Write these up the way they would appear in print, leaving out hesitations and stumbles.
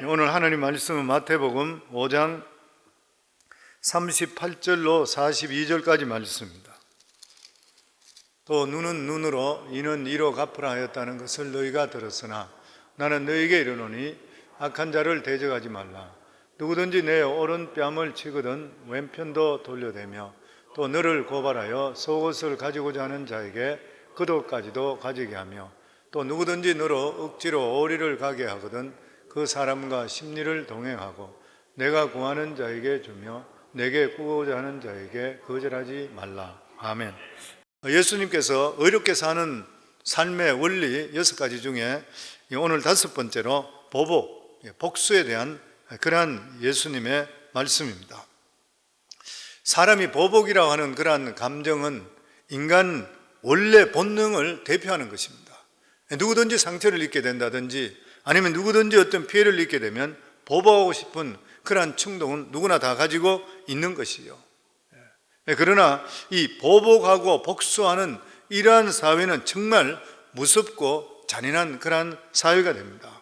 오늘 하나님 말씀은 마태복음 5장 38절로 42절까지 말씀입니다. 또 눈은 눈으로 이는 이로 갚으라 하였다는 것을 너희가 들었으나 나는 너희에게 이르노니 악한 자를 대적하지 말라. 누구든지 내 오른뺨을 치거든 왼편도 돌려대며 또 너를 고발하여 속옷을 가지고자 하는 자에게 겉옷까지도 가지게 하며 또 누구든지 너로 억지로 오리를 가게 하거든 그 사람과 심리를 동행하고 내가 구하는 자에게 주며 내게 구하고자 하는 자에게 거절하지 말라. 아멘. 예수님께서 어렵게 사는 삶의 원리 6가지 중에 오늘 5번째로 보복, 복수에 대한 그러한 예수님의 말씀입니다. 사람이 보복이라고 하는 그러한 감정은 인간 원래 본능을 대표하는 것입니다. 누구든지 상처를 입게 된다든지 아니면 누구든지 어떤 피해를 입게 되면 보복하고 싶은 그러한 충동은 누구나 다 가지고 있는 것이요. 그러나 이 보복하고 복수하는 이러한 사회는 정말 무섭고 잔인한 그러한 사회가 됩니다.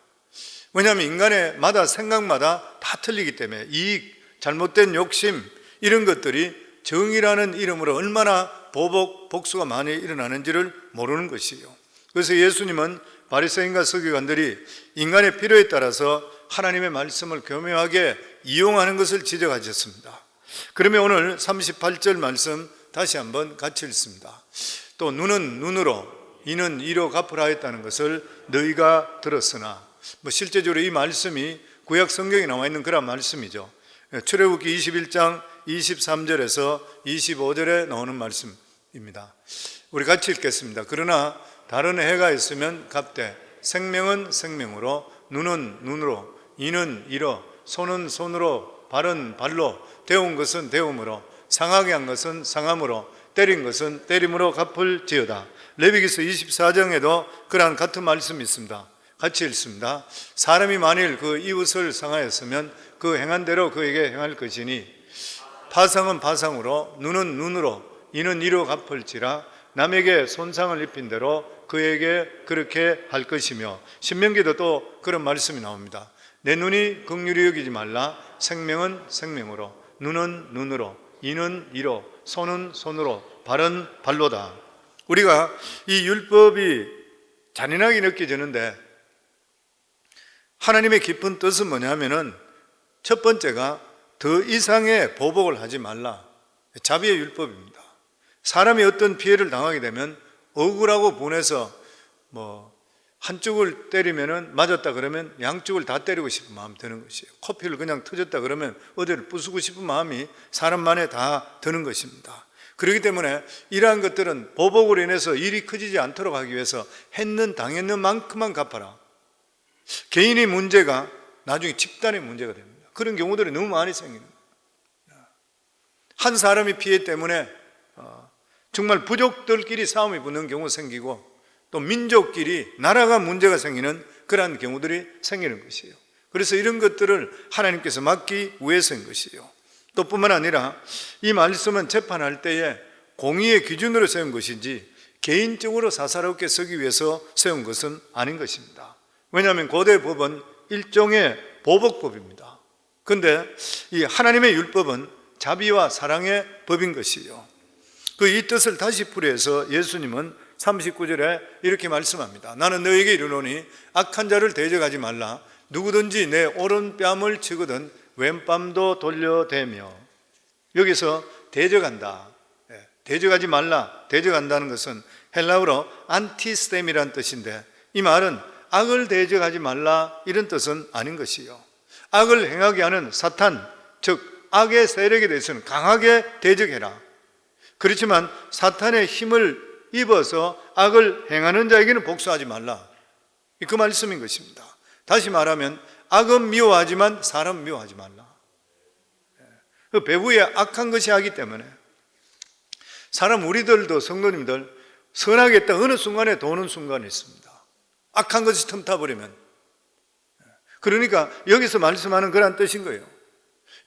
왜냐하면 인간의 마다 생각마다 다 틀리기 때문에 이익, 잘못된 욕심 이런 것들이 정의라는 이름으로 얼마나 보복, 복수가 많이 일어나는지를 모르는 것이요. 그래서 예수님은 바리새인과 서기관들이 인간의 필요에 따라서 하나님의 말씀을 교묘하게 이용하는 것을 지적하셨습니다. 그러면 오늘 38절 말씀 다시 한번 같이 읽습니다. 또 눈은 눈으로 이는 이로 갚으라 했다는 것을 너희가 들었으나, 실제적으로 이 말씀이 구약 성경에 나와 있는 그런 말씀이죠. 출애굽기 21장 23절에서 25절에 나오는 말씀입니다. 우리 같이 읽겠습니다. 그러나 다른 해가 있으면 갚되 생명은 생명으로 눈은 눈으로 이는 이로 손은 손으로 발은 발로 데운 것은 데움으로 상하게 한 것은 상함으로 때린 것은 때림으로 갚을지어다. 레위기서 24장에도 그러한 같은 말씀이 있습니다. 같이 읽습니다. 사람이 만일 그 이웃을 상하였으면 그 행한 대로 그에게 행할 것이니 파상은 파상으로 눈은 눈으로 이는 이로 갚을지라. 남에게 손상을 입힌 대로 그에게 그렇게 할 것이며, 신명기도 또 그런 말씀이 나옵니다. 내 눈이 긍휼히 여기지 말라. 생명은 생명으로 눈은 눈으로 이는 이로 손은 손으로 발은 발로다. 우리가 이 율법이 잔인하게 느껴지는데 하나님의 깊은 뜻은 뭐냐면은 첫 번째가 더 이상의 보복을 하지 말라. 자비의 율법입니다. 사람이 어떤 피해를 당하게 되면 억울하고 분해서 한쪽을 때리면은 맞았다 그러면 양쪽을 다 때리고 싶은 마음이 드는 것이에요. 코피를 그냥 터졌다 그러면 어디를 부수고 싶은 마음이 사람만에 다 드는 것입니다. 그렇기 때문에 이러한 것들은 보복으로 인해서 일이 커지지 않도록 하기 위해서 했는 당했는 만큼만 갚아라. 개인의 문제가 나중에 집단의 문제가 됩니다. 그런 경우들이 너무 많이 생깁니다. 한 사람의 피해 때문에 정말 부족들끼리 싸움이 붙는 경우가 생기고 또 민족끼리 나라가 문제가 생기는 그러한 경우들이 생기는 것이에요. 그래서 이런 것들을 하나님께서 막기 위해서인 것이에요. 또 뿐만 아니라 이 말씀은 재판할 때에 공의의 기준으로 세운 것인지 개인적으로 사사롭게 쓰기 위해서 세운 것은 아닌 것입니다. 왜냐하면 고대 법은 일종의 보복법입니다. 그런데 이 하나님의 율법은 자비와 사랑의 법인 것이에요. 이 뜻을 다시 풀이해서 예수님은 39절에 이렇게 말씀합니다. 나는 너에게 이르노니 악한 자를 대적하지 말라. 누구든지 내 오른뺨을 치거든 왼뺨도 돌려대며. 여기서 대적한다, 대적하지 말라, 대적한다는 것은 헬라어로 안티스템이라는 뜻인데 이 말은 악을 대적하지 말라 이런 뜻은 아닌 것이요. 악을 행하게 하는 사탄, 즉 악의 세력에 대해서는 강하게 대적해라. 그렇지만 사탄의 힘을 입어서 악을 행하는 자에게는 복수하지 말라. 그 말씀인 것입니다. 다시 말하면 악은 미워하지만 사람 미워하지 말라. 그 배후에 악한 것이 하기 때문에 사람 우리들도 성도님들 선하게 했다 어느 순간에 도는 순간이 있습니다. 악한 것이 틈타버리면. 그러니까 여기서 말씀하는 그런 뜻인 거예요.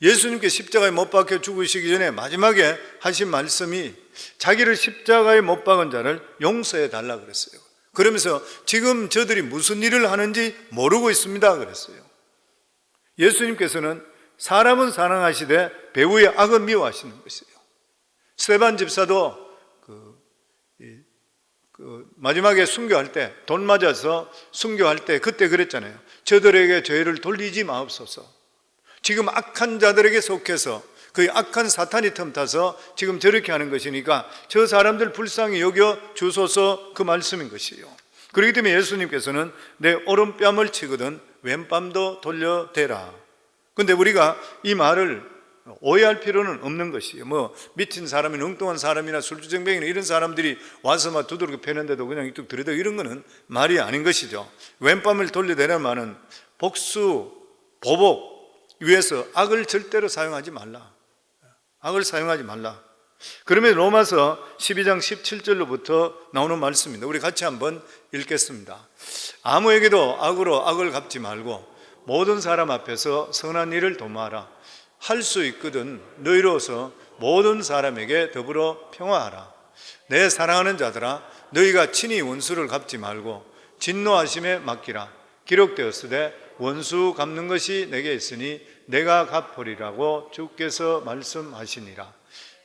예수님께 십자가에 못 박혀 죽으시기 전에 마지막에 하신 말씀이 자기를 십자가에 못 박은 자를 용서해 달라 그랬어요. 그러면서 지금 저들이 무슨 일을 하는지 모르고 있습니다 그랬어요. 예수님께서는 사람은 사랑하시되 배후의 악은 미워하시는 것이에요. 스데반 집사도 마지막에 순교할 때, 돌 맞아서 순교할 때 그때 그랬잖아요. 저들에게 죄를 돌리지 마옵소서. 지금 악한 자들에게 속해서 그 악한 사탄이 틈타서 지금 저렇게 하는 것이니까 저 사람들 불쌍히 여겨 주소서, 그 말씀인 것이에요. 그렇기 때문에 예수님께서는 내 오른뺨을 치거든 왼뺨도 돌려대라. 근데 우리가 이 말을 오해할 필요는 없는 것이에요. 미친 사람이나 엉뚱한 사람이나 술주정뱅이나 이런 사람들이 와서 막 두드러기 패는데도 그냥 이뚝 들이대, 이런 거는 말이 아닌 것이죠. 왼뺨을 돌려대라는 말은 복수, 보복 위해서 악을 절대로 사용하지 말라. 악을 사용하지 말라. 그러면 로마서 12장 17절로부터 나오는 말씀입니다. 우리 같이 한번 읽겠습니다. 아무에게도 악으로 악을 갚지 말고 모든 사람 앞에서 선한 일을 도모하라. 할 수 있거든 너희로서 모든 사람에게 더불어 평화하라. 내 사랑하는 자들아, 너희가 친히 원수를 갚지 말고 진노하심에 맡기라. 기록되었으되 원수 갚는 것이 내게 있으니 내가 갚으리라고 주께서 말씀하시니라.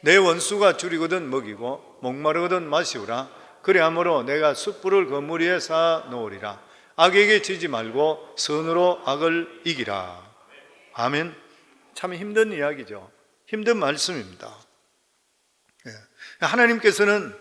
내 원수가 줄이거든 먹이고 목마르거든 마시우라. 그리하므로 내가 숯불을 그물 위에 쌓아 놓으리라. 악에게 지지 말고 선으로 악을 이기라. 아멘. 참 힘든 이야기죠. 힘든 말씀입니다. 하나님께서는,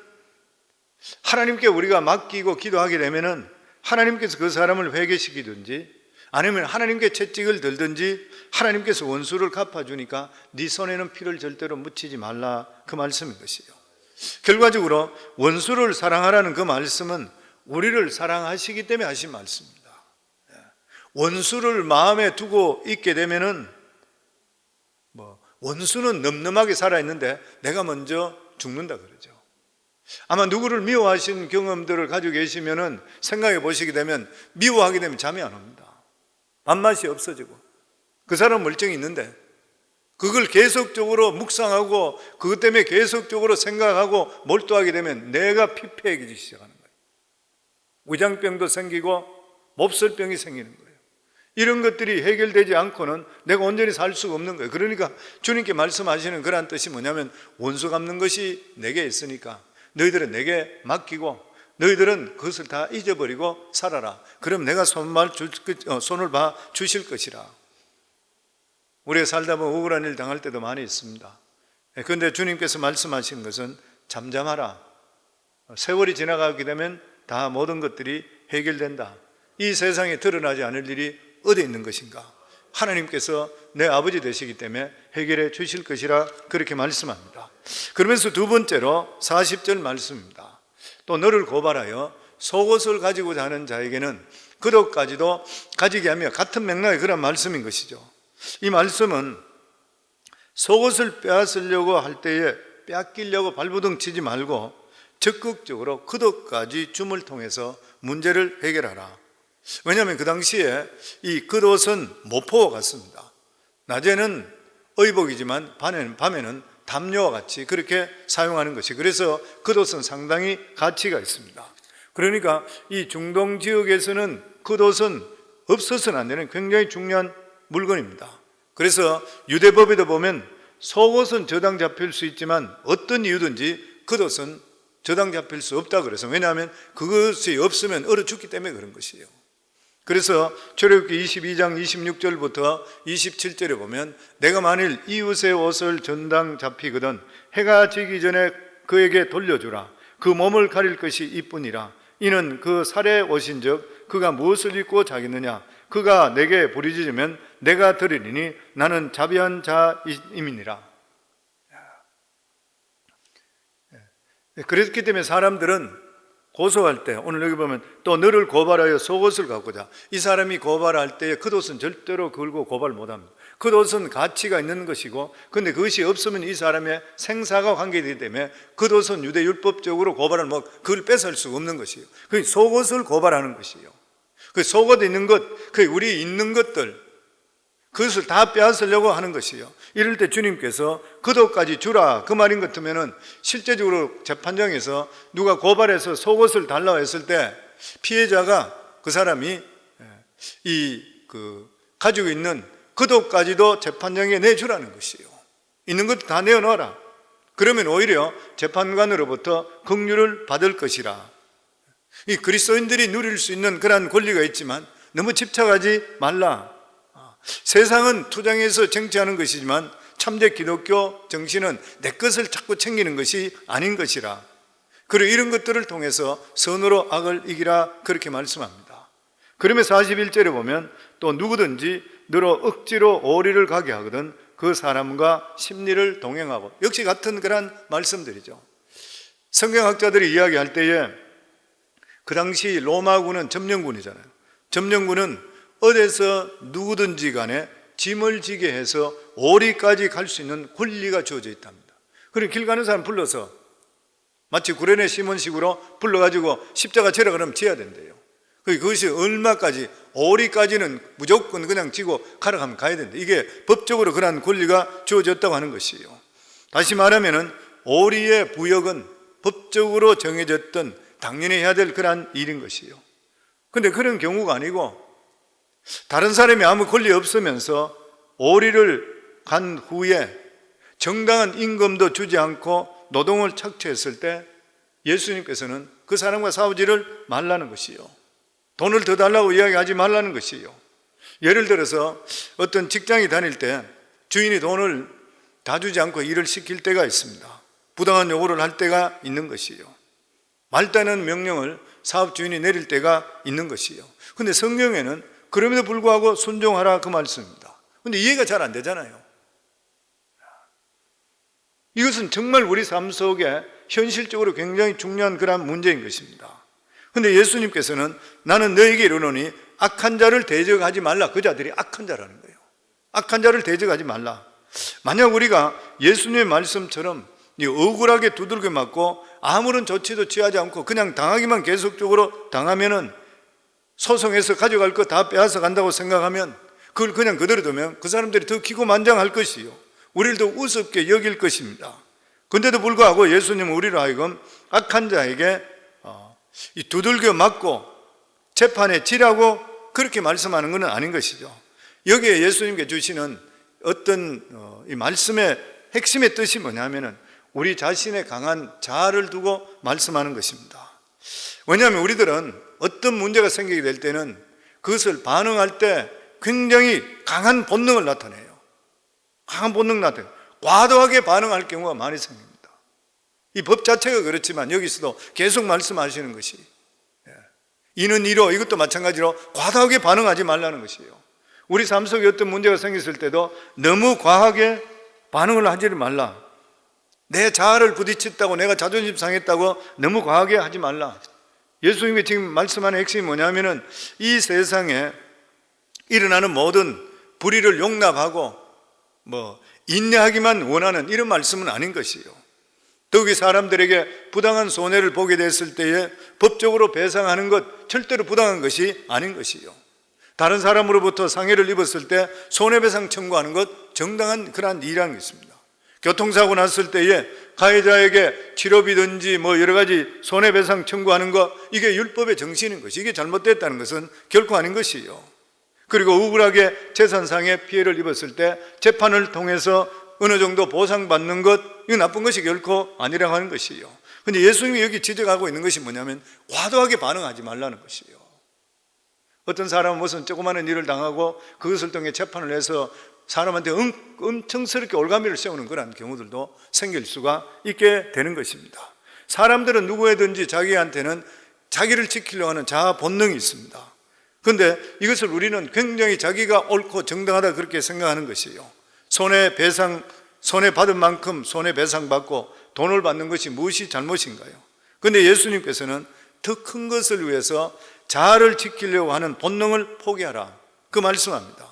하나님께 우리가 맡기고 기도하게 되면은 하나님께서 그 사람을 회개시키든지 아니면 하나님께 채찍을 들든지 하나님께서 원수를 갚아주니까 네 손에는 피를 절대로 묻히지 말라, 그 말씀인 것이에요. 결과적으로 원수를 사랑하라는 그 말씀은 우리를 사랑하시기 때문에 하신 말씀입니다. 원수를 마음에 두고 있게 되면은 원수는 늠름하게 살아있는데 내가 먼저 죽는다 그러죠. 아마 누구를 미워하신 경험들을 가지고 계시면은 생각해 보시게 되면 미워하게 되면 잠이 안 옵니다. 밥맛이 없어지고, 그 사람 멀쩡히 있는데 그걸 계속적으로 묵상하고 그것 때문에 계속적으로 생각하고 몰두하게 되면 내가 피폐해지기 시작하는 거예요. 위장병도 생기고 몹쓸병이 생기는 거예요. 이런 것들이 해결되지 않고는 내가 온전히 살 수가 없는 거예요. 그러니까 주님께 말씀하시는 그런 뜻이 뭐냐면 원수 갚는 것이 내게 있으니까 너희들은 내게 맡기고 너희들은 그것을 다 잊어버리고 살아라. 그럼 내가 손을 봐 주실 것이라. 우리가 살다 보면 억울한 일 당할 때도 많이 있습니다. 그런데 주님께서 말씀하신 것은 잠잠하라. 세월이 지나가게 되면 다 모든 것들이 해결된다. 이 세상에 드러나지 않을 일이 어디 있는 것인가? 하나님께서 내 아버지 되시기 때문에 해결해 주실 것이라 그렇게 말씀합니다. 그러면서 두 번째로 40절 말씀입니다. 또 너를 고발하여 속옷을 가지고자 하는 자에게는 그릇까지도 가지게 하며, 같은 맥락의 그런 말씀인 것이죠. 이 말씀은 속옷을 빼앗으려고 할 때에 빼앗기려고 발버둥 치지 말고 적극적으로 그릇까지 줌을 통해서 문제를 해결하라. 왜냐하면 그 당시에 이 겉옷은 모포와 같습니다. 낮에는 의복이지만 밤에는 담요와 같이 그렇게 사용하는 것이, 그래서 겉옷은 상당히 가치가 있습니다. 그러니까 이 중동 지역에서는 겉옷은 없어서는 안 되는 굉장히 중요한 물건입니다. 그래서 유대법에도 보면 속옷은 저당 잡힐 수 있지만 어떤 이유든지 겉옷은 저당 잡힐 수 없다 그래서, 왜냐하면 그것이 없으면 얼어 죽기 때문에 그런 것이에요. 그래서 출애굽기 22장 26절부터 27절에 보면 내가 만일 이웃의 옷을 전당 잡히거든 해가 지기 전에 그에게 돌려주라. 그 몸을 가릴 것이 이뿐이라. 이는 그 살의 옷인즉 그가 무엇을 입고 자겠느냐. 그가 내게 부르짖으면 내가 들으리니 나는 자비한 자임이니라. 그렇기 때문에 사람들은 고소할 때, 오늘 여기 보면 또 너를 고발하여 속옷을 갖고자, 이 사람이 고발할 때에 겉옷은 절대로 걸고 고발 못합니다. 겉옷은 가치가 있는 것이고, 그런데 그것이 없으면 이 사람의 생사가 관계되기 때문에 겉옷은 유대율법적으로 고발을 그걸 뺏을 수가 없는 것이에요. 그 속옷을 고발하는 것이에요. 그 속옷에 있는 것, 그 우리 있는 것들, 그것을 다 빼앗으려고 하는 것이에요. 이럴 때 주님께서 겉옷까지 주라, 그 말인 것 같으면은 실제적으로 재판장에서 누가 고발해서 속옷을 달라고 했을 때 피해자가 그 사람이 가지고 있는 그 돈까지도 재판장에 내주라는 것이요. 있는 것도 다 내어놓아라. 그러면 오히려 재판관으로부터 긍휼을 받을 것이라. 이 그리스도인들이 누릴 수 있는 그러한 권리가 있지만 너무 집착하지 말라. 세상은 투쟁해서 쟁취하는 것이지만 참된 기독교 정신은 내 것을 자꾸 챙기는 것이 아닌 것이라. 그리고 이런 것들을 통해서 선으로 악을 이기라, 그렇게 말씀합니다. 그러면 41절에 보면 또 누구든지 너로 억지로 오리를 가게 하거든 그 사람과 심리를 동행하고, 역시 같은 그런 말씀들이죠. 성경학자들이 이야기할 때에 그 당시 로마군은 점령군이잖아요. 점령군은 어디서 누구든지 간에 짐을 지게 해서 오리까지 갈 수 있는 권리가 주어져 있답니다. 그리고 길 가는 사람 불러서 마치 구레네 시몬식으로 불러가지고 십자가 지라 그러면 지어야 된대요. 그것이 얼마까지, 오리까지는 무조건 그냥 지고 가라 하면 가야 된다. 이게 법적으로 그러한 권리가 주어졌다고 하는 것이에요. 다시 말하면은 오리의 부역은 법적으로 정해졌던 당연히 해야 될 그러한 일인 것이에요. 근데 그런 경우가 아니고 다른 사람이 아무 권리 없으면서 오리를 간 후에 정당한 임금도 주지 않고 노동을 착취했을 때 예수님께서는 그 사람과 싸우지를 말라는 것이요. 돈을 더 달라고 이야기하지 말라는 것이요. 예를 들어서 어떤 직장에 다닐 때 주인이 돈을 다 주지 않고 일을 시킬 때가 있습니다. 부당한 요구를 할 때가 있는 것이요. 말다는 명령을 사업 주인이 내릴 때가 있는 것이요. 근데 성경에는 그럼에도 불구하고 순종하라, 그 말씀입니다. 근데 이해가 잘 안 되잖아요. 이것은 정말 우리 삶 속에 현실적으로 굉장히 중요한 그런 문제인 것입니다. 근데 예수님께서는 나는 너에게 이르노니 악한 자를 대적하지 말라. 그 자들이 악한 자라는 거예요. 악한 자를 대적하지 말라. 만약 우리가 예수님의 말씀처럼 억울하게 두들겨 맞고 아무런 조치도 취하지 않고 그냥 당하기만 계속적으로 당하면은 소송해서 가져갈 거 다 빼앗아 간다고 생각하면 그걸 그냥 그대로 두면 그 사람들이 더 기고만장할 것이요. 우리를 더 우습게 여길 것입니다. 그런데도 불구하고 예수님은 우리로 하여금 악한 자에게 이 두들겨 맞고 재판에 지라고 그렇게 말씀하는 것은 아닌 것이죠. 여기에 예수님께 주시는 어떤 이 말씀의 핵심의 뜻이 뭐냐면은 우리 자신의 강한 자아를 두고 말씀하는 것입니다. 왜냐하면 우리들은 어떤 문제가 생기게 될 때는 그것을 반응할 때 굉장히 강한 본능을 나타내요. 강한 본능 나타내요. 과도하게 반응할 경우가 많이 생깁니다. 이 법 자체가 그렇지만 여기서도 계속 말씀하시는 것이 이는 이로, 이것도 마찬가지로 과도하게 반응하지 말라는 것이에요. 우리 삶 속에 어떤 문제가 생겼을 때도 너무 과하게 반응을 하지를 말라. 내 자아를 부딪혔다고, 내가 자존심 상했다고 너무 과하게 하지 말라. 예수님이 지금 말씀하는 핵심이 뭐냐면은 이 세상에 일어나는 모든 불의를 용납하고 인내하기만 원하는 이런 말씀은 아닌 것이에요. 더욱이 사람들에게 부당한 손해를 보게 됐을 때에 법적으로 배상하는 것 절대로 부당한 것이 아닌 것이에요. 다른 사람으로부터 상해를 입었을 때 손해배상 청구하는 것 정당한 그러한 일이라는 것입니다. 교통사고 났을 때에 가해자에게 치료비든지 여러 가지 손해배상 청구하는 것, 이게 율법의 정신인 것이, 이게 잘못됐다는 것은 결코 아닌 것이에요. 그리고 억울하게 재산상의 피해를 입었을 때 재판을 통해서 어느 정도 보상받는 것, 이거 나쁜 것이 결코 아니라고 하는 것이에요. 그런데 예수님이 여기 지적하고 있는 것이 뭐냐면 과도하게 반응하지 말라는 것이에요. 어떤 사람은 무슨 조그마한 일을 당하고 그것을 통해 재판을 해서 사람한테 엄청스럽게 올가미를 세우는 그런 경우들도 생길 수가 있게 되는 것입니다. 사람들은 누구에든지 자기한테는 자기를 지키려고 하는 자아 본능이 있습니다. 그런데 이것을 우리는 굉장히 자기가 옳고 정당하다 그렇게 생각하는 것이에요. 손해받은 만큼 손해배상받고 돈을 받는 것이 무엇이 잘못인가요? 그런데 예수님께서는 더 큰 것을 위해서 자아를 지키려고 하는 본능을 포기하라, 그 말씀합니다.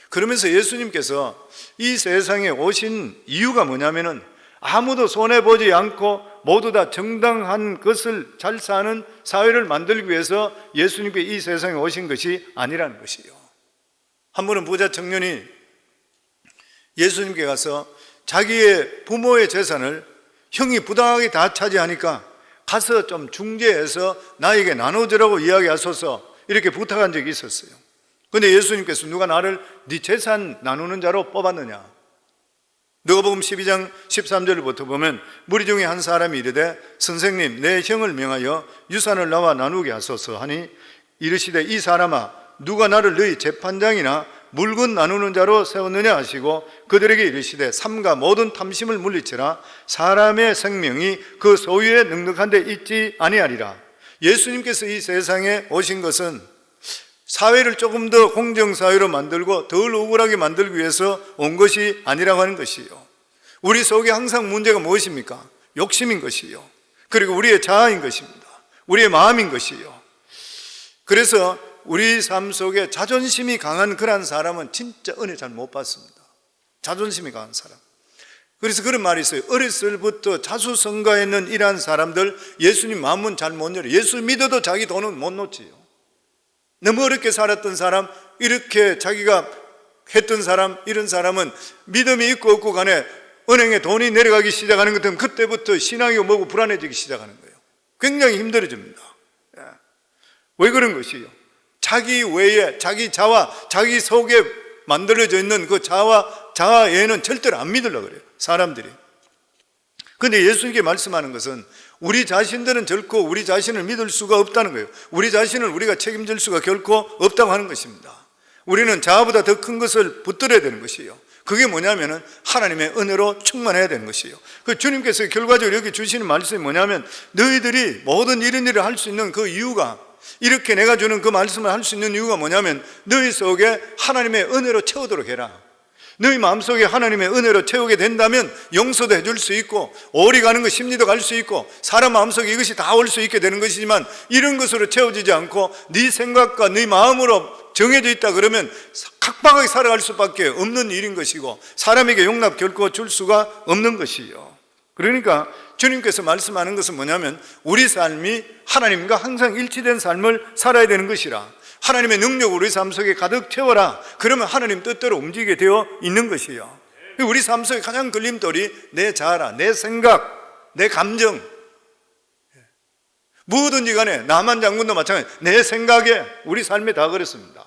그러면서 예수님께서 이 세상에 오신 이유가 뭐냐면은 아무도 손해보지 않고 모두 다 정당한 것을 잘 사는 사회를 만들기 위해서 예수님께 이 세상에 오신 것이 아니라는 것이에요. 한 번은 부자 청년이 예수님께 가서 자기의 부모의 재산을 형이 부당하게 다 차지하니까 가서 좀 중재해서 나에게 나눠주라고 이야기하소서, 이렇게 부탁한 적이 있었어요. 근데 예수님께서 누가 나를 네 재산 나누는 자로 뽑았느냐? 누가복음 12장 13절부터 보면 무리 중에 한 사람이 이르되 선생님 내 형을 명하여 유산을 나와 나누게 하소서 하니 이르시되 이 사람아 누가 나를 너희 재판장이나 물건 나누는 자로 세웠느냐 하시고 그들에게 이르시되 삼가 모든 탐심을 물리치라 사람의 생명이 그 소유에 넉넉한 데 있지 아니하리라. 예수님께서 이 세상에 오신 것은 사회를 조금 더 공정사회로 만들고 덜 억울하게 만들기 위해서 온 것이 아니라고 하는 것이요. 우리 속에 항상 문제가 무엇입니까? 욕심인 것이요. 그리고 우리의 자아인 것입니다. 우리의 마음인 것이요. 그래서 우리 삶 속에 자존심이 강한 그런 사람은 진짜 은혜 잘 못 받습니다. 자존심이 강한 사람. 그래서 그런 말이 있어요. 어렸을 때부터 자수성가했는 이러한 사람들 예수님 마음은 잘 못 열어요. 예수 믿어도 자기 돈은 못 놓지요. 너무 어렵게 살았던 사람, 이렇게 자기가 했던 사람, 이런 사람은 믿음이 있고 없고 간에 은행에 돈이 내려가기 시작하는 것 같으면 그때부터 신앙이 뭐고 불안해지기 시작하는 거예요. 굉장히 힘들어집니다. 왜 그런 것이요? 자기 외에 자기 자와 자기 속에 만들어져 있는 그 자아 외에는 절대로 안 믿으려고 그래요, 사람들이. 그런데 예수님께 말씀하는 것은 우리 자신들은 결코 우리 자신을 믿을 수가 없다는 거예요. 우리 자신을 우리가 책임질 수가 결코 없다고 하는 것입니다. 우리는 자아보다 더 큰 것을 붙들어야 되는 것이에요. 그게 뭐냐면은 하나님의 은혜로 충만해야 되는 것이에요. 그 주님께서 결과적으로 여기 주시는 말씀이 뭐냐면 너희들이 모든 이런 일을 할 수 있는 그 이유가, 이렇게 내가 주는 그 말씀을 할 수 있는 이유가 뭐냐면 너희 속에 하나님의 은혜로 채우도록 해라. 너희 마음속에 하나님의 은혜로 채우게 된다면 용서도 해줄 수 있고 오리 가는 것 심리도 갈 수 있고 사람 마음속에 이것이 다 올 수 있게 되는 것이지만 이런 것으로 채워지지 않고 네 생각과 네 마음으로 정해져 있다 그러면 각박하게 살아갈 수밖에 없는 일인 것이고 사람에게 용납 결코 줄 수가 없는 것이요. 그러니까 주님께서 말씀하는 것은 뭐냐면 우리 삶이 하나님과 항상 일치된 삶을 살아야 되는 것이라. 하나님의 능력을 우리 삶 속에 가득 채워라. 그러면 하나님 뜻대로 움직이게 되어 있는 것이요. 우리 삶 속에 가장 걸림돌이 내 자아, 내 생각, 내 감정, 무엇든지 간에 남한 장군도 마찬가지, 내 생각에 우리 삶에 다 그렇습니다.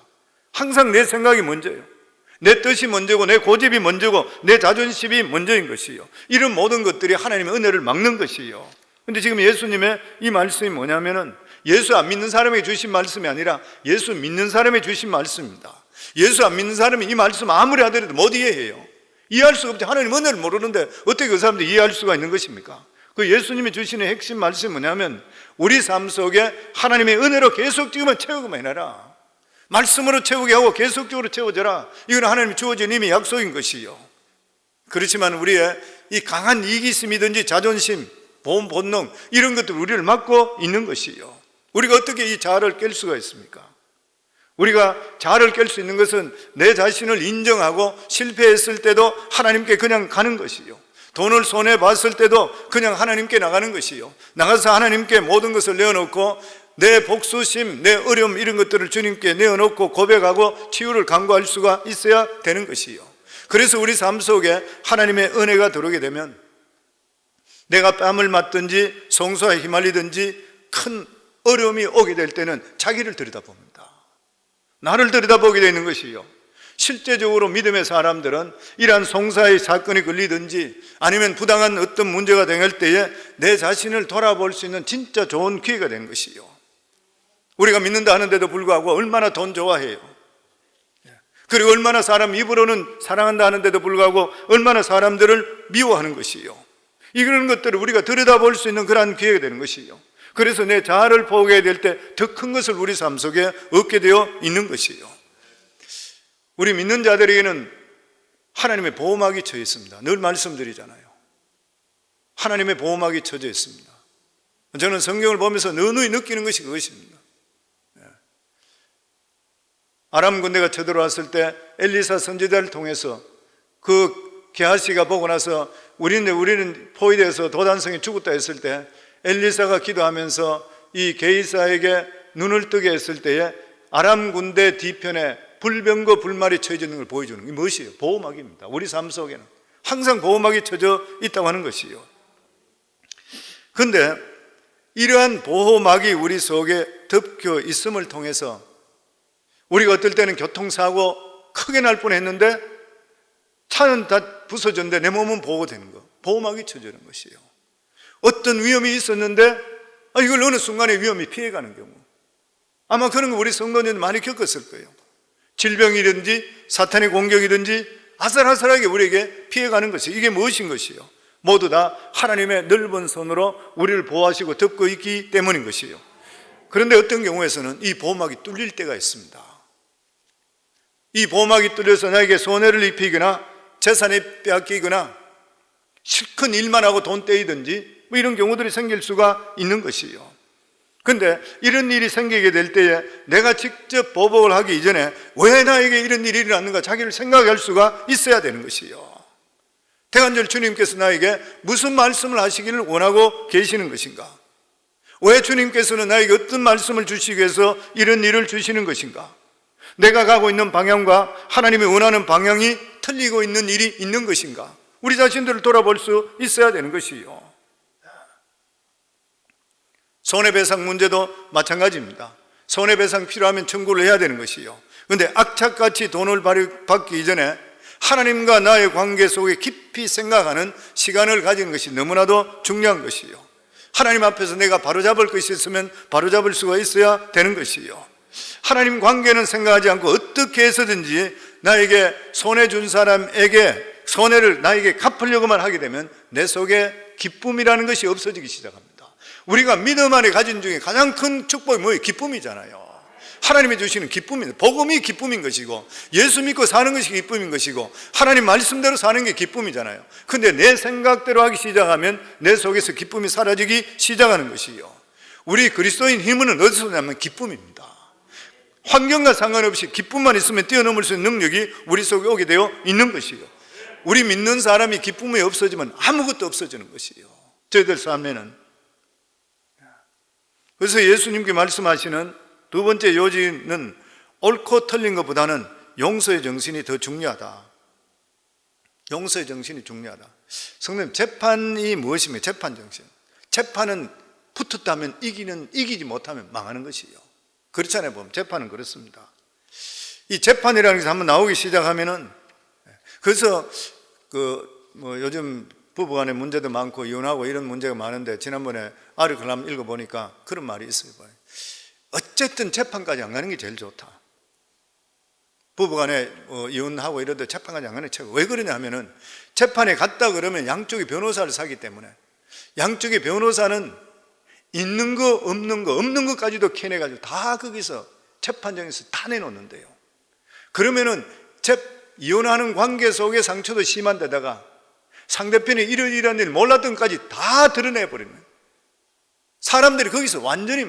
항상 내 생각이 먼저예요. 내 뜻이 먼저고 내 고집이 먼저고 내 자존심이 먼저인 것이요. 이런 모든 것들이 하나님의 은혜를 막는 것이요. 근데 지금 예수님의 이 말씀이 뭐냐면은 예수 안 믿는 사람에게 주신 말씀이 아니라 예수 믿는 사람에게 주신 말씀입니다. 예수 안 믿는 사람이 이 말씀 아무리 하더라도 못 이해해요. 이해할 수가 없죠. 하나님 은혜를 모르는데 어떻게 그 사람들이 이해할 수가 있는 것입니까? 그 예수님이 주시는 핵심 말씀이 뭐냐면 우리 삶 속에 하나님의 은혜로 계속적으로 채우기만 해라. 말씀으로 채우게 하고 계속적으로 채워져라. 이건 하나님이 주어진 이미 약속인 것이요. 그렇지만 우리의 이 강한 이기심이든지 자존심, 보험 본능 이런 것들 우리를 막고 있는 것이요. 우리가 어떻게 이 자아를 깰 수가 있습니까? 우리가 자아를 깰 수 있는 것은 내 자신을 인정하고 실패했을 때도 하나님께 그냥 가는 것이요. 돈을 손해봤을 때도 그냥 하나님께 나가는 것이요. 나가서 하나님께 모든 것을 내어놓고 내 복수심, 내 어려움 이런 것들을 주님께 내어놓고 고백하고 치유를 간구할 수가 있어야 되는 것이요. 그래서 우리 삶 속에 하나님의 은혜가 들어오게 되면 내가 뺨을 맞든지 성소에 휘말리든지 큰 어려움이 오게 될 때는 자기를 들여다봅니다. 나를 들여다보게 되는 것이요. 실제적으로 믿음의 사람들은 이러한 송사의 사건이 걸리든지 아니면 부당한 어떤 문제가 생길 때에 내 자신을 돌아볼 수 있는 진짜 좋은 기회가 된 것이요. 우리가 믿는다 하는데도 불구하고 얼마나 돈 좋아해요. 그리고 얼마나 사람 입으로는 사랑한다 하는데도 불구하고 얼마나 사람들을 미워하는 것이요. 이런 것들을 우리가 들여다볼 수 있는 그러한 기회가 되는 것이요. 그래서 내 자아를 보게 될 때 더 큰 것을 우리 삶 속에 얻게 되어 있는 것이요. 우리 믿는 자들에게는 하나님의 보호막이 쳐져 있습니다. 늘 말씀드리잖아요. 하나님의 보호막이 쳐져 있습니다. 저는 성경을 보면서 누누이 느끼는 것이 그것입니다. 아람 군대가 쳐들어왔을 때 엘리사 선지자를 통해서 그 게하시가 보고 나서 우리는 포위되어서 도단성에 죽었다 했을 때 엘리사가 기도하면서 이 게하시에게 눈을 뜨게 했을 때에 아람 군대 뒤편에 불병거 불말이 쳐져 있는 걸 보여주는 게 무엇이에요? 보호막입니다. 우리 삶 속에는 항상 보호막이 쳐져 있다고 하는 것이요. 그런데 이러한 보호막이 우리 속에 덮여 있음을 통해서 우리가 어떨 때는 교통사고 크게 날 뻔했는데 차는 다 부서졌는데 내 몸은 보호되는 거, 보호막이 쳐주는 것이에요. 어떤 위험이 있었는데 이걸 어느 순간에 위험이 피해가는 경우, 아마 그런 거 우리 성도님들 많이 겪었을 거예요. 질병이든지 사탄의 공격이든지 아슬아슬하게 우리에게 피해가는 것이, 이게 무엇인 것이요? 모두 다 하나님의 넓은 손으로 우리를 보호하시고 덮고 있기 때문인 것이에요. 그런데 어떤 경우에서는 이 보호막이 뚫릴 때가 있습니다. 이 보호막이 뚫려서 나에게 손해를 입히거나 재산이 빼앗기거나 실컷 일만 하고 돈 떼이든지 이런 경우들이 생길 수가 있는 것이에요. 그런데 이런 일이 생기게 될 때에 내가 직접 보복을 하기 이전에 왜 나에게 이런 일이 일어났는가 자기를 생각할 수가 있어야 되는 것이에요. 대간절 주님께서 나에게 무슨 말씀을 하시기를 원하고 계시는 것인가? 왜 주님께서는 나에게 어떤 말씀을 주시기 위해서 이런 일을 주시는 것인가? 내가 가고 있는 방향과 하나님이 원하는 방향이 틀리고 있는 일이 있는 것인가? 우리 자신들을 돌아볼 수 있어야 되는 것이요. 손해배상 문제도 마찬가지입니다. 손해배상 필요하면 청구를 해야 되는 것이요. 그런데 악착같이 돈을 받기 이전에 하나님과 나의 관계 속에 깊이 생각하는 시간을 가지는 것이 너무나도 중요한 것이요. 하나님 앞에서 내가 바로잡을 것이 있으면 바로잡을 수가 있어야 되는 것이요. 하나님 관계는 생각하지 않고 어떻게 해서든지 나에게 손해 준 사람에게 손해를 나에게 갚으려고만 하게 되면 내 속에 기쁨이라는 것이 없어지기 시작합니다. 우리가 믿음 안에 가진 중에 가장 큰 축복이 뭐예요? 기쁨이잖아요. 하나님이 주시는 기쁨입니다. 복음이 기쁨인 것이고 예수 믿고 사는 것이 기쁨인 것이고 하나님 말씀대로 사는 게 기쁨이잖아요. 근데 내 생각대로 하기 시작하면 내 속에서 기쁨이 사라지기 시작하는 것이요. 우리 그리스도인 힘은 어디서 나면 기쁨입니다. 환경과 상관없이 기쁨만 있으면 뛰어넘을 수 있는 능력이 우리 속에 오게 되어 있는 것이요. 우리 믿는 사람이 기쁨이 없어지면 아무것도 없어지는 것이요. 저희들 삶에는. 그래서 예수님께 말씀하시는 두 번째 요지는 옳고 틀린 것보다는 용서의 정신이 더 중요하다. 용서의 정신이 중요하다. 성도님, 재판이 무엇입니까? 재판 정신. 재판은 붙었다면 이기지 못하면 망하는 것이에요. 그렇잖아요. 보면 재판은 그렇습니다. 이 재판이라는 것이 한번 나오기 시작하면은, 그래서 요즘 부부간의 문제도 많고 이혼하고 이런 문제가 많은데 지난번에 아르클람 읽어보니까 그런 말이 있어요. 어쨌든 재판까지 안 가는 게 제일 좋다. 부부간에 이혼하고 이러도 재판까지 안 가는 게 최고. 왜 그러냐 하면은 재판에 갔다 그러면 양쪽이 변호사를 사기 때문에 양쪽의 변호사는 있는 거 없는 것까지도 캐내가지고 다 거기서 재판장에서 다 내놓는데요. 그러면은 이혼하는 관계 속의 상처도 심한 데다가 상대편이 이런 일 몰랐던 것까지 다 드러내버리는, 사람들이 거기서 완전히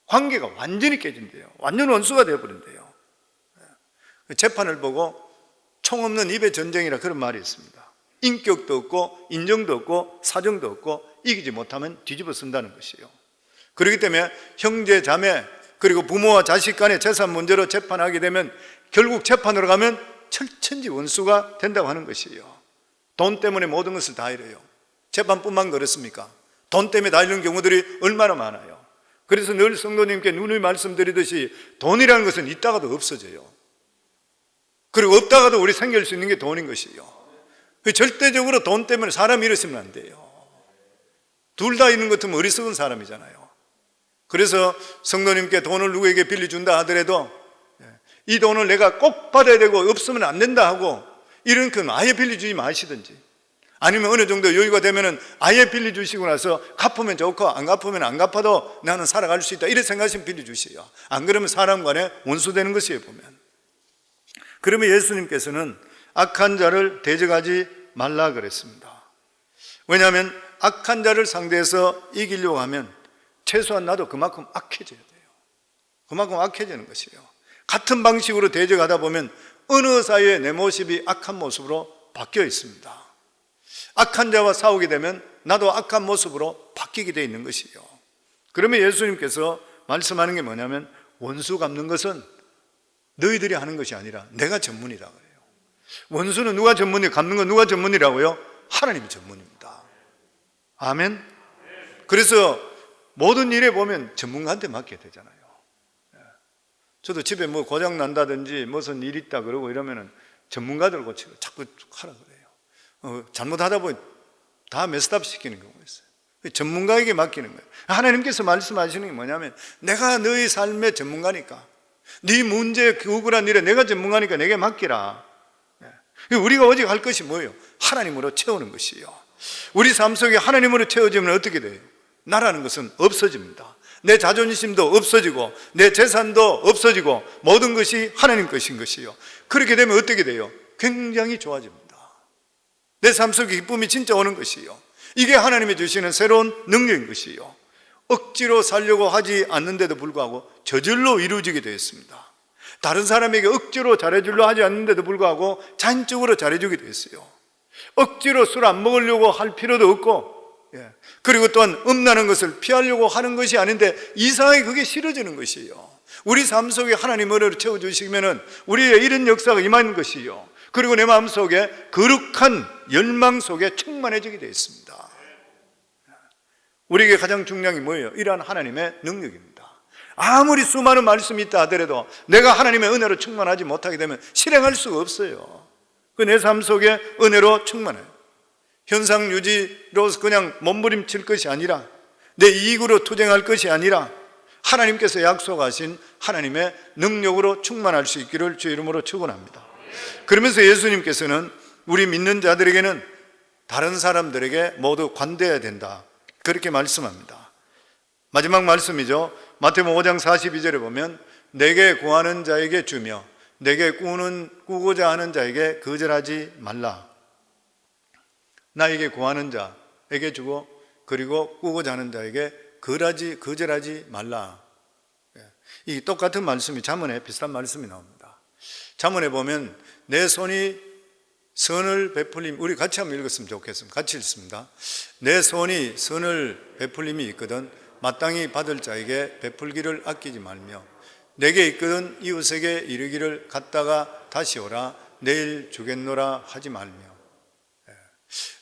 관계가 완전히 깨진대요. 완전 원수가 되어버린대요. 재판을 보고 총 없는 입의 전쟁이라 그런 말이 있습니다. 인격도 없고 인정도 없고 사정도 없고 이기지 못하면 뒤집어 쓴다는 것이에요. 그렇기 때문에 형제 자매 그리고 부모와 자식 간의 재산 문제로 재판하게 되면 결국 재판으로 가면 철천지 원수가 된다고 하는 것이에요. 돈 때문에 모든 것을 다 잃어요. 재판뿐만 그렇습니까? 돈 때문에 다 잃는 경우들이 얼마나 많아요. 그래서 늘 성도님께 누누이 말씀드리듯이 돈이라는 것은 있다가도 없어져요. 그리고 없다가도 우리 생길 수 있는 게 돈인 것이에요. 절대적으로 돈 때문에 사람 잃으시면 안 돼요. 둘 다 잃는 것 같으면 어리석은 사람이잖아요. 그래서 성도님께 돈을 누구에게 빌려준다 하더라도 이 돈을 내가 꼭 받아야 되고 없으면 안 된다 하고 이런 건 아예 빌려주지 마시든지, 아니면 어느 정도 여유가 되면 아예 빌려주시고 나서 갚으면 좋고 안 갚으면 안 갚아도 나는 살아갈 수 있다 이렇게 생각하시면 빌려주세요. 안 그러면 사람 간에 원수되는 것이에요. 보면. 그러면 예수님께서는 악한 자를 대적하지 말라 그랬습니다. 왜냐하면 악한 자를 상대해서 이기려고 하면 최소한 나도 그만큼 악해져야 돼요. 그만큼 악해지는 것이에요. 같은 방식으로 대적하다 보면 어느 사이에 내 모습이 악한 모습으로 바뀌어 있습니다. 악한 자와 싸우게 되면 나도 악한 모습으로 바뀌게 되어 있는 것이에요. 그러면 예수님께서 말씀하는 게 뭐냐면 원수 갚는 것은 너희들이 하는 것이 아니라 내가 전문이다 그래요. 원수는 누가 전문이에요? 갚는 건 누가 전문이라고요? 하나님이 전문입니다. 아멘. 그래서 모든 일에 보면 전문가한테 맡겨야 되잖아요. 저도 집에 뭐 고장 난다든지 무슨 일 있다 그러고 이러면은 전문가들 고치고 자꾸 하라 그래요. 잘못하다 보니 다 메스답 시키는 경우가 있어요. 전문가에게 맡기는 거예요. 하나님께서 말씀하시는 게 뭐냐면, 내가 너의 삶의 전문가니까, 네 문제 구구란 일에 내가 전문가니까 내게 맡기라. 우리가 오직 할 것이 뭐예요? 하나님으로 채우는 것이에요. 우리 삶 속에 하나님으로 채워지면 어떻게 돼요? 나라는 것은 없어집니다. 내 자존심도 없어지고 내 재산도 없어지고 모든 것이 하나님 것인 것이요. 그렇게 되면 어떻게 돼요? 굉장히 좋아집니다. 내 삶 속에 기쁨이 진짜 오는 것이요. 이게 하나님이 주시는 새로운 능력인 것이요. 억지로 살려고 하지 않는데도 불구하고 저절로 이루어지게 되어 있습니다. 다른 사람에게 억지로 잘해주려 하지 않는데도 불구하고 자연적으로 잘해주게 되어 있어요. 억지로 술 안 먹으려고 할 필요도 없고, 그리고 또한 음란한 것을 피하려고 하는 것이 아닌데 이상하게 그게 싫어지는 것이에요. 우리 삶 속에 하나님 은혜로 채워주시면 우리의 이런 역사가 임하는 것이요. 그리고 내 마음속에 거룩한 열망 속에 충만해지게 되어 있습니다. 우리에게 가장 중요한 게 뭐예요? 이러한 하나님의 능력입니다. 아무리 수많은 말씀이 있다 하더라도 내가 하나님의 은혜로 충만하지 못하게 되면 실행할 수가 없어요. 내 삶 속에 은혜로 충만해요. 현상 유지로 그냥 몸부림칠 것이 아니라, 내 이익으로 투쟁할 것이 아니라 하나님께서 약속하신 하나님의 능력으로 충만할 수 있기를 주의 이름으로 축원합니다. 그러면서 예수님께서는 우리 믿는 자들에게는 다른 사람들에게 모두 관대해야 된다, 그렇게 말씀합니다. 마지막 말씀이죠. 마태복음 5장 42절에 보면, 내게 구하는 자에게 주며 내게 꾸고자 하는 자에게 거절하지 말라. 나에게 구하는 자에게 주고, 그리고 꾸고자 하는 자에게 거절하지 말라. 이 똑같은 말씀이 잠언에 비슷한 말씀이 나옵니다. 잠언에 보면, 내 손이 선을 베풀림, 우리 같이 한번 읽었으면 좋겠습니다. 같이 읽습니다. 내 손이 선을 베풀림이 있거든 마땅히 받을 자에게 베풀기를 아끼지 말며, 내게 있거든 이웃에게 이르기를 갔다가 다시 오라, 내일 주겠노라 하지 말며.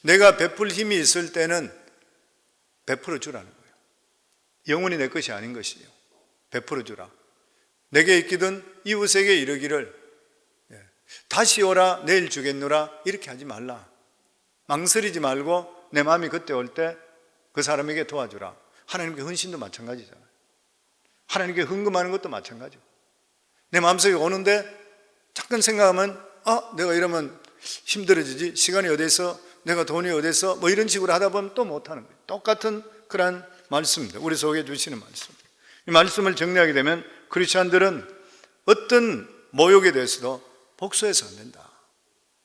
내가 베풀 힘이 있을 때는 베풀어 주라는 거예요. 영원히 내 것이 아닌 것이에요. 베풀어 주라. 내게 있거든 이웃에게 이르기를 다시 오라, 내일 주겠노라, 이렇게 하지 말라. 망설이지 말고 내 마음이 그때 올 때 그 사람에게 도와주라. 하나님께 헌신도 마찬가지잖아요. 하나님께 헌금하는 것도 마찬가지고, 내 마음속에 오는데 잠깐 생각하면 내가 이러면 힘들어지지, 시간이 어디서, 내가 돈이 어디서, 뭐 이런 식으로 하다 보면 또 못하는 거예요. 똑같은 그런 말씀입니다. 우리 속에 주시는 말씀. 이 말씀을 정리하게 되면, 크리스찬들은 어떤 모욕에 대해서도 복수해서 안 된다.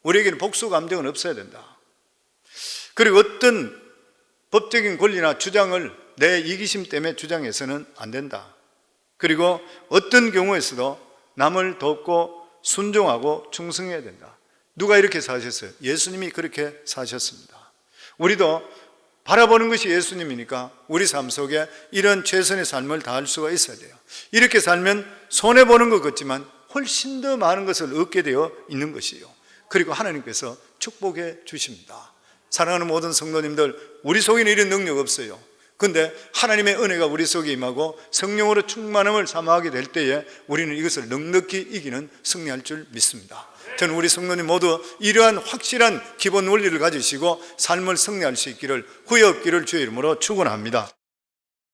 우리에게는 복수 감정은 없어야 된다. 그리고 어떤 법적인 권리나 주장을 내 이기심 때문에 주장해서는 안 된다. 그리고 어떤 경우에서도 남을 돕고 순종하고 충성해야 된다. 누가 이렇게 사셨어요? 예수님이 그렇게 사셨습니다. 우리도 바라보는 것이 예수님이니까 우리 삶 속에 이런 최선의 삶을 다할 수가 있어야 돼요. 이렇게 살면 손해보는 것 같지만 훨씬 더 많은 것을 얻게 되어 있는 것이에요. 그리고 하나님께서 축복해 주십니다. 사랑하는 모든 성도님들, 우리 속에는 이런 능력 없어요. 그런데 하나님의 은혜가 우리 속에 임하고 성령으로 충만함을 사모하게 될 때에 우리는 이것을 넉넉히 이기는 승리할 줄 믿습니다. 저는 우리 성도님 모두 이러한 확실한 기본 원리를 가지시고 삶을 승리할 수 있기를, 후회 없기를 주의 이름으로 축원합니다.